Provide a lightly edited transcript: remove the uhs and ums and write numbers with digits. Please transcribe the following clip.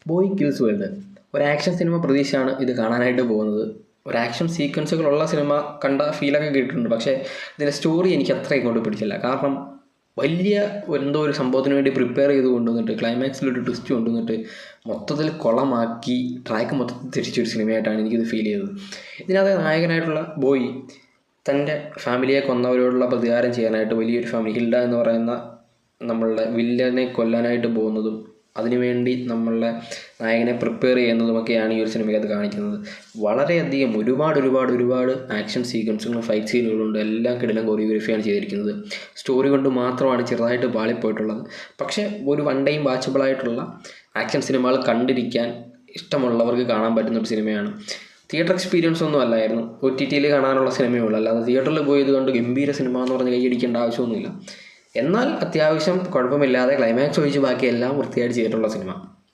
Boy kills world ഒരു action cinema പ്രതീക്ഷയാണ് ഇത് കാണാനായിട്ട് പോകുന്നത്. ഒരു ആക്ഷൻ സീക്വൻസുകളുള്ള സിനിമ കണ്ട ഫീലൊക്കെ കിട്ടിയിട്ടുണ്ട്. പക്ഷേ ഇതിൻ്റെ സ്റ്റോറി എനിക്ക് അത്ര ഇങ്ങോട്ട് പിടിച്ചില്ല. കാരണം വലിയ എന്തോ ഒരു സംഭവത്തിന് വേണ്ടി പ്രിപ്പയർ ചെയ്ത് കൊണ്ടുവന്നിട്ട് ക്ലൈമാക്സിലൊരു ട്വിസ്റ്റ് കൊണ്ടുവന്നിട്ട് മൊത്തത്തിൽ കുളമാക്കി ട്രാക്ക് മൊത്തത്തിൽ തിരിച്ചൊരു സിനിമയായിട്ടാണ് എനിക്കിത് ഫീൽ ചെയ്തത്. ഇതിനകത്ത് നായകനായിട്ടുള്ള ബോയ് തൻ്റെ ഫാമിലിയെ കൊന്നവരോടുള്ള പ്രതികാരം ചെയ്യാനായിട്ട് വലിയൊരു ഫാമിലി ഹിൽഡ എന്ന് പറയുന്ന നമ്മളുടെ വില്ലനെ കൊല്ലാനായിട്ട് പോകുന്നതും അതിനുവേണ്ടി നമ്മളുടെ നായകനെ പ്രിപ്പയർ ചെയ്യുന്നതുമൊക്കെയാണ് ഈ ഒരു സിനിമയ്ക്കകത്ത് കാണിക്കുന്നത്. വളരെയധികം ഒരുപാട് ആക്ഷൻ സീക്വൻസുകളും ഫൈറ്റ് സീനുകളുണ്ട്. എല്ലാം കിടിലം കൊറിയോഗ്രഫിയാണ് ചെയ്തിരിക്കുന്നത്. സ്റ്റോറി കൊണ്ട് മാത്രമാണ് ചെറുതായിട്ട് പാളിപ്പോയിട്ടുള്ളത്. പക്ഷേ ഒരു വൺ ടൈം വാച്ചബിളായിട്ടുള്ള ആക്ഷൻ സിനിമകൾ കണ്ടിരിക്കാൻ ഇഷ്ടമുള്ളവർക്ക് കാണാൻ പറ്റുന്നൊരു സിനിമയാണ്. തിയേറ്റർ എക്സ്പീരിയൻസ് ഒന്നും അല്ലായിരുന്നു. OTT കാണാനുള്ള സിനിമയേ ഉള്ളൂ. അല്ലാതെ തിയേറ്ററിൽ പോയി ഇത് കണ്ട് ഗംഭീര സിനിമ എന്ന് പറഞ്ഞ് കൈയടിക്കേണ്ട ആവശ്യമൊന്നുമില്ല. എന്നാൽ അത്യാവശ്യം കുഴപ്പമില്ലാതെ ക്ലൈമാക്സ് ഒഴിച്ച് ബാക്കിയെല്ലാം വൃത്തിയായിട്ട് ചെയ്തിട്ടുള്ള സിനിമ.